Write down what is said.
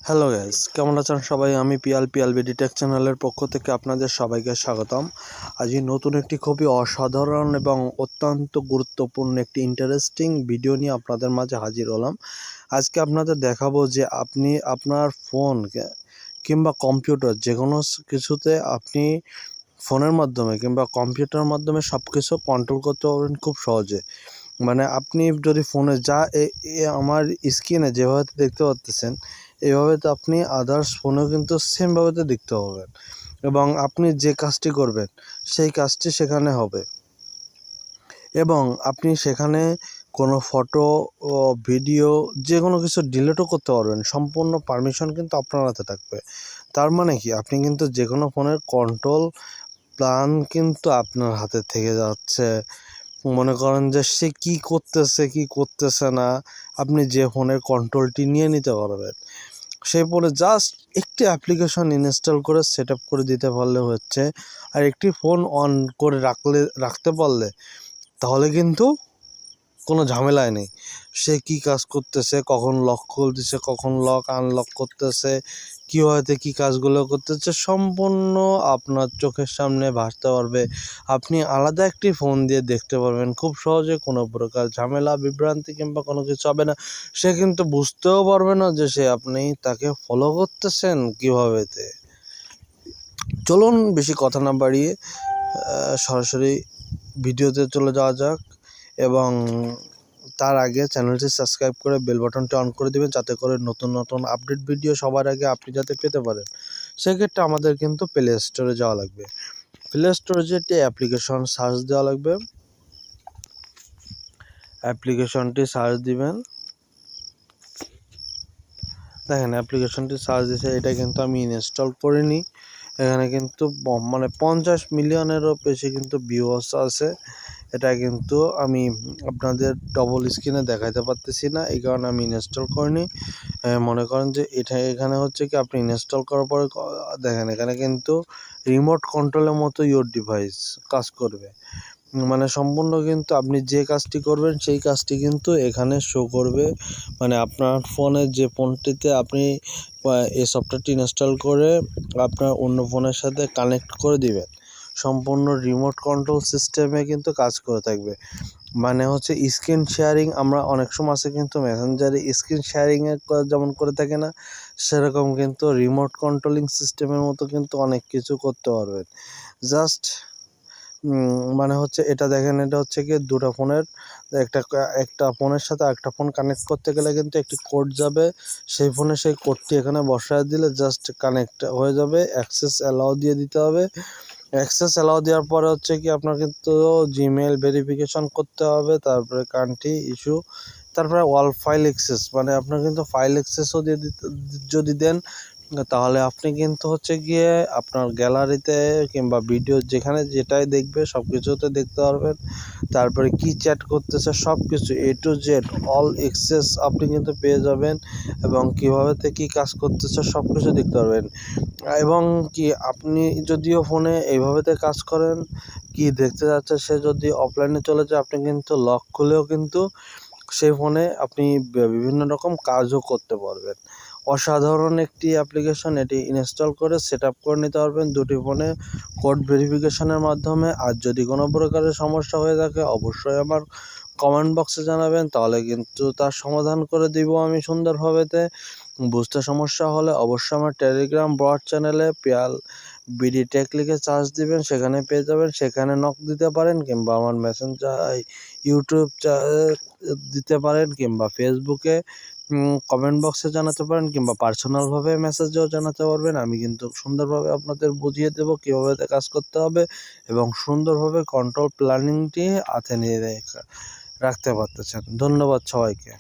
Hello guys, কেমন আছেন সবাই? আমি পিয়াল বিডি টেক চ্যানেলের পক্ষ থেকে আপনাদের সবাইকে স্বাগতম। আজকে নতুন একটি খুবই অসাধারণ এবং অত্যন্ত গুরুত্বপূর্ণ একটি ইন্টারেস্টিং ভিডিও নিয়ে আপনাদের মাঝে হাজির হলাম। আজকে আপনাদের দেখাবো যে আপনি আপনার ফোন কিংবা কম্পিউটার যে কোনো কিছুতে আপনি ফোনের মাধ্যমে কিংবা কম্পিউটারের মাধ্যমে সব কিছু কন্ট্রোল করতে পারবেন খুব সহজে। মানে আপনি যদি ফোনে যা আমার স্ক্রিনে যেভাবে দেখতে পাচ্ছেন, এভাবে তো আপনি আদার্স ফোনেও কিন্তু সেমভাবে তো দেখতে পাবেন এবং আপনি যে কাজটি করবেন সেই কাজটি সেখানে হবে এবং আপনি সেখানে কোনো ফটো ও ভিডিও যে কোনো কিছু ডিলিটও করতে পারবেন। সম্পূর্ণ পারমিশন কিন্তু আপনার হাতে থাকবে। তার মানে কি, আপনি কিন্তু যে কোনো ফোনের কন্ট্রোল প্ল্যান কিন্তু আপনার হাতে থেকে যাচ্ছে। মনে করেন যে সে কী করতেছে না, আপনি যে ফোনের কন্ট্রোলটি নিয়ে নিতে পারবেন। সেই ফোনে জাস্ট একটি অ্যাপ্লিকেশন ইনস্টল করে সেট আপ করে দিতে পারলে হচ্ছে। আর একটি ফোন অন করে রাখতে পারলে তাহলে কিন্তু কোনো ঝামেলাই নেই। সে কী কাজ করতেছে, কখন লক খুলতেছে, কখন লক আনলক করতেছে, কীভাবে কী কাজগুলো করতেছে সম্পূর্ণ আপনার চোখের সামনে ভাসতে পারবে। আপনি আলাদা একটি ফোন দিয়ে দেখতে পারবেন খুব সহজে। কোনো প্রকার ঝামেলা বিভ্রান্তি কিংবা কোনো কিছু হবে না। সে কিন্তু বুঝতেও পারবে না যে আপনি তাকে ফলো করতেছেন কীভাবেতে। চলুন বেশি কথা না বাড়িয়ে সরাসরি ভিডিওতে চলে যাওয়া যাক এবং তার আগে চ্যানেলটি সাবস্ক্রাইব করে বেল বাটনটি অন করে দেবেন, যাতে করে নতুন নতুন আপডেট ভিডিও সবার আগে আপনি যাতে পেতে পারেন। সেক্ষেত্রে আমাদের কিন্তু প্লে স্টোরে যাওয়া লাগবে। প্লে স্টোরে যে একটি অ্যাপ্লিকেশন সার্চ দেওয়া লাগবে, অ্যাপ্লিকেশনটি সার্চ দিবেন। দেখেন অ্যাপ্লিকেশনটি সার্চ দিয়েছে, এটা কিন্তু আমি ইনস্টল করিনি। এখানে কিন্তু মানে 50 মিলিয়নেরও বেশি কিন্তু ভিউয়ার্স আছে। এটা কিন্তু আমি আপনাদের ডবল স্ক্রিনে দেখাতে পারতেছি না, এই কারণে আমি ইনস্টল করিনি। মনে করেন যে এখানে হচ্ছে কি, আপনি ইনস্টল করার পরে দেখেন এখানে কিন্তু রিমোট কন্ট্রোলের মতো ইয়োর ডিভাইস কাজ করবে। মানে সম্পূর্ণ কিন্তু আপনি যে কাজটি করবেন সেই কাজটি কিন্তু এখানে শো করবে। মানে আপনার ফোনের যে ফোনটিতে আপনি এই সফটওয়্যারটি ইনস্টল করে আপনার অন্য ফোনের সাথে কানেক্ট করে দিবেন, সম্পূর্ণ রিমোট কন্ট্রোল সিস্টেমে কিন্তু কাজ করে থাকবে। মানে হচ্ছে স্ক্রিন শেয়ারিং, আমরা অনেক সময় আছে কিন্তু মেসেঞ্জারে স্ক্রিন শেয়ারিংয়ে যেমন করে থাকে না, সেরকম কিন্তু রিমোট কন্ট্রোলিং সিস্টেমের মতো কিন্তু অনেক কিছু করতে পারবেন। জাস্ট মানে হচ্ছে এটা দেখেন, এটা হচ্ছে কি দুটো ফোনের একটা ফোনের সাথে আরেকটা ফোন কানেক্ট করতে গেলে কিন্তু একটি কোড যাবে, সেই ফোনে সেই কোডটি এখানে বসায় দিলে জাস্ট কানেক্ট হয়ে যাবে। অ্যাক্সেস অ্যালাউ দিয়ে দিতে হবে। অ্যাক্সেস অ্যালাউ দেওয়ার পরে হচ্ছে কি আপনার কিন্তু জিমেল ভেরিফিকেশন করতে হবে, তারপরে কান্ট্রি ইস্যু, তারপরে অল ফাইল অ্যাক্সেস, মানে আপনার কিন্তু ফাইল অ্যাক্সেসও দিয়ে যদি দেন তাহলে আপনি কিন্তু হচ্ছে গিয়ে আপনার গ্যালারিতে কিংবা ভিডিও যেখানে যেটাই দেখবে সব কিছুতে দেখতে পারবেন। তারপরে কি চ্যাট করতেছে সব কিছু A to Z all access আপনি কিন্তু পেয়ে যাবেন এবং কীভাবে কী কাজ করতেছে সব কিছু দেখতে পারবেন। এবং কি আপনি যদিও ফোনে এইভাবেতে কাজ করেন, কি দেখতে যাচ্ছে সে যদি অফলাইনে চলে যায়, আপনি কিন্তু লক খুলেও কিন্তু সেই ফোনে আপনি বিভিন্ন রকম কাজও করতে পারবেন। অসাধারণ একটি অ্যাপ্লিকেশন, এটি ইনস্টল করে সেট আপ করে নিতে পারবেন দুটি ফোনে কোড ভেরিফিকেশনের মাধ্যমে। আর যদি কোনো প্রকারের সমস্যা হয়ে থাকে অবশ্যই আমার কমেন্ট বক্সে জানাবেন, তাহলে কিন্তু তার সমাধান করে দিব আমি সুন্দরভাবেতে। বুঝতে সমস্যা হলে অবশ্যই আমার টেলিগ্রাম বট চ্যানেলে পিয়াল বিডি টেক লিখে সার্চ দিবেন, সেখানে পেয়ে যাবেন, সেখানে নক দিতে পারেন কিংবা আমার মেসেঞ্জার ইউটিউব দিতে পারেন কিংবা ফেসবুকে কমেন্ট বক্সে জানাতে পারেন কিংবা পার্সোনালভাবে মেসেজেও জানাতে পারবেন। আমি কিন্তু সুন্দরভাবে আপনাদের বুঝিয়ে দেবো কীভাবে কাজ করতে হবে এবং সুন্দরভাবে কন্ট্রোল প্ল্যানিংটি হাতে নিয়ে রাখতে পারতেছেন। ধন্যবাদ সবাইকে।